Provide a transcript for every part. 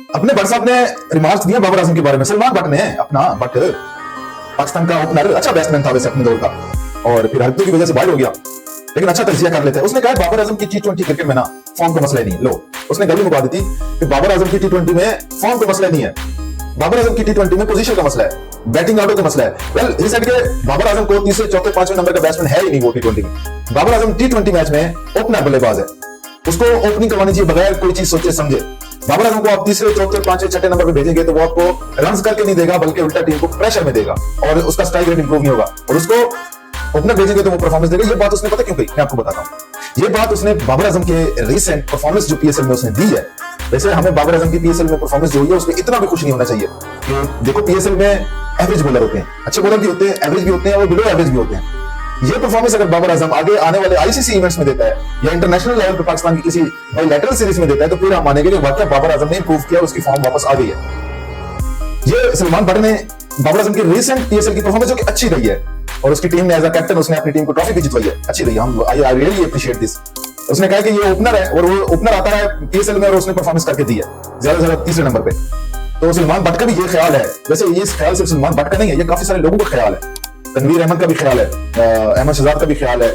अपने भट्ट साहब ने रिमार्क्स दिए बाबर आजम के बारे में। सलमान भट्ट ने अपना भट्ट पाकिस्तान का ओपनर, अच्छा बैट्समैन था वैसे अपने दौर का, और फिर हरकतों की वजह से बाहर हो गया, लेकिन अच्छा तजिया कर लेते हैं। उसने कहा बाबर आजम की टी20 क्रिकेट में ना फॉर्म का मसला नहीं है। लो, उसने गलती मुका दी थी कि बाबर आजम की टी20 में फॉर्म का मसला नहीं है, बाबर आजम की टी20 में पोजीशन का मसला है, बैटिंग ऑर्डर का मसला है। वेल, इस साइड के बाबर आजम को तीसरे चौथे पांचवें नंबर का बैट्समैन है ही नहीं वो टी20 में। बाबर आजम टी20 मैच में ओपनर बल्लेबाज है, उसको ओपनिंग करवानी चाहिए बगैर कोई चीज सोचे समझे। बाबर आजम को आप तीसरे चौथे पांचवें छठे नंबर पे भेजेंगे तो वो आपको रन करके नहीं देगा, बल्कि उल्टा टीम को प्रेशर में देगा और उसका स्ट्राइक रेट इंप्रूव नहीं होगा, और उसको ओपनर भेजेंगे तो वो परफॉर्मेंस देगा। ये बात उसने पता क्यों कही, मैं आपको बताता हूं। ये बात उसने बाबर आजम के रीसेंट परफॉर्मेंस जो पीएसएल में उसने दी है, वैसे हमें बाबर आजम की पीएसएल में परफॉर्मेंस जो हुई है उसमें इतना भी खुश नहीं होना चाहिए कि देखो पीएसएल में एवरेज बॉलर होते हैं, अच्छे बॉलर भी होते हैं, एवरेज भी होते हैं और बिलो एवरेज भी होते हैं। ये परफॉर्मेंस अगर बाबर आजम आगे आने वाले आईसीसी इवेंट्स में देता है या इंटरनेशनल लेवल पे पाकिस्तान की किसी बायलैटरल सीरीज में देता है तो फिर हम मानेंगे कि वाकई बाबर आजम ने इंप्रूव किया, उसकी फॉर्म वापस आ गई है। ये सलमान भट्ट ने बाबर आजम की रीसेंट पीएसएल की परफॉर्मेंस जो कि अच्छी रही है, और उसकी टीम ने एज अ कैप्टन उसने अपनी टीम को ट्रॉफी भी जितवाई है, अच्छी रही है। हम आई रियली अप्रिशिएट दिस। उसने कहा कि ये ओपनर है और वो ओपनर आता है पीएसएल में और उसने परफॉर्मेंस करके दी है ज्यादा से ज्यादा तीसरे नंबर पे। तो सलमान भट्ट का भी ये ख्याल है, वैसे ये ख्याल सिर्फ सलमान भट्ट का नहीं है, ये काफी सारे लोगों का ख्याल है। तनवीर अहमद का भी ख्याल है, अहमद शहजाद का भी ख्याल है,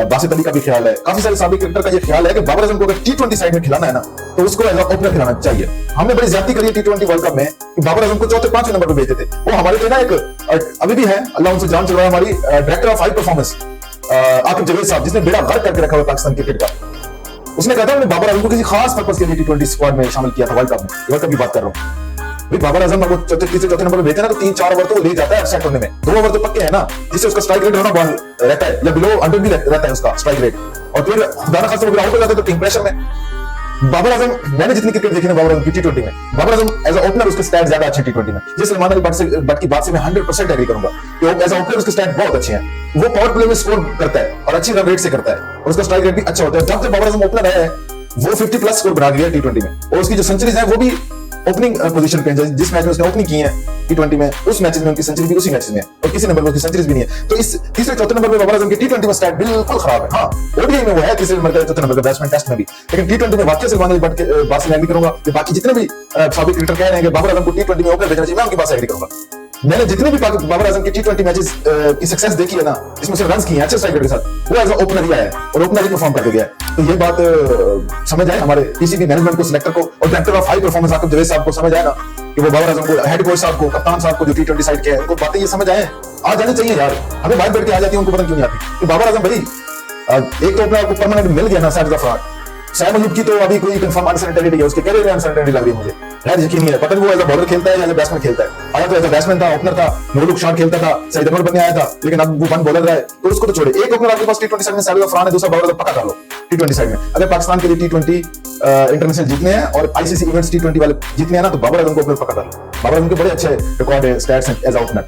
बासित अली का भी ख्याल है, काफी सारे साबिक क्रिकेटर का ये ख्याल है कि बाबर आजम को अगर टी20 साइड में खिलाना है ना तो उसको एज ओपनर खिलाना चाहिए। हमने बड़ी ज्यादती करी टी20 वर्ल्ड कप में कि बाबर आजम को चौथे पांचवें नंबर पर भेजते थे। वो हमारे लिए ना एक अभी भी है, अल्लाह उनसे जान चलवाए, हमारी director of high performance Aqib Javed साहब, जिसने बेड़ा गर्क करके रखा हुआ पाकिस्तान क्रिकेट का। उसने कहा था हमने बाबर आजम को किसी खास पर्पस के लिए टी20 स्क्वाड में शामिल किया था वर्ल्ड कप में। वर्ल्ड कप की बात कर रहा हूँ, बाबर आजम वो तीसरे चौथे नंबर पे भेजे ना तो 3-4 ओवर तो ले जाता है अपसेट होने में, 2 ओवर तो पक्के है ना, जिससे उसका स्ट्राइक रेट बॉल रहता है या बिलो 100 भी रहता है उसका स्ट्राइक रेट, और फिर खुदा ना खास्ता आउट हो जाते तो टीम प्रेशर में। बाबर आजम, मैंने जितनी क्रिकेट देखी ना बाबर आजम की टी20 में, Babar Azam as a opener उसके स्टैट ज्यादा अच्छे टी20 में। जिस सलमान अली भट्ट की बात से मैं 100% एग्री करूंगा कि एज अ ओपनर उसके स्टैट बहुत अच्छे हैं। वो पावर प्ले में स्कोर करता है और अच्छी रन रेट से करता है और उसका स्ट्राइक रेट भी अच्छा होता है। जब बाबर आजम ओपनर है वो 50+ स्कोर बना दिया टी20 में, और उसकी जो सेंचुरीज है वो भी ओपनिंग पोजीशन पे, जिस मैच में उसने ओपनिंग की है टी20 में, उस मैच में उनकी सेंचुरी भी उसी मैच में है, और किसी नंबर पर उसकी सेंचुरीज भी नहीं है। तो इस तीसरे चौथे नंबर पे बाबर आजम की टी20 में स्टैट बिल्कुल खराब है। हाँ, ओडीआई में वो है तीसरे नंबर का, चौथे नंबर का बैट्समैन टेस्ट में भी, लेकिन टी20 में वाकई सलमान अली भट्ट के बात से मैं एग्री करूंगा कि बाकी जितने भी साबिक क्रिकेटर कह रहे हैं कि बाबर आजम को टी20 में ओपनर भेजना चाहिए, मैं उनकी बात से एग्री करूंगा। मैंने जितने भी बाबर आजम की टी20 मैचेस की सक्सेस देखी है ना, जिसमें से रन्स किए हैं अच्छे स्ट्राइक रेट के साथ, वो एज अ ओपनर ही आया है और ओपनर ही परफॉर्म करके गया है। तो ये बात समझ आए हमारे पीसीबी मैनेजमेंट को, सिलेक्टर को और director of high performance Aqib Javed साहब को समझ आए ना कि वो बाबर आजम को, हेड कोच साहब को, कप्तान साहब को जो टी20 साइड के हैं, उनको बातें ये समझ आए, आ जानी चाहिए यार। हमें बात बैठ के आ जाती है, उनको पता क्यों नहीं आती कि बाबर आजम भाई एक तो अपना आपको परमानेंट मिल गया ना साइड ऑफ शायद अयूब की तो अभी कोई कंफर्म अनसर्टेनिटी है, उसके कैरियर में अनसर्टेनिटी लग रही है मुझे, यार यकीन नहीं है, पता नहीं वो एज अ बॉलर खेलता है या एज अ बैट्समैन खेलता है। आया तो एज अ बैट्समैन था, ओपनर था, नूरुल शान खेलता था, सईद अनवर बनने आया था, लेकिन अब वो वन बॉलर रहा है तो उसको तो छोड़े। एक ओपनर आपके पास टी20 साइड में साबिक अफरान है, दूसरा बॉलर तो पक्का कर लो टी20 साइड में। अगर पाकिस्तान के लिए टी20 इंटरनेशनल जीतने हैं और आईसीसी इवेंट्स टी20 वाले जीतने हैं ना तो बाबर आजम को ओपनर पक्का कर लो। बाबर आजम के बड़े अच्छे रिकॉर्ड है, स्टैट्स एज अ ओपनर।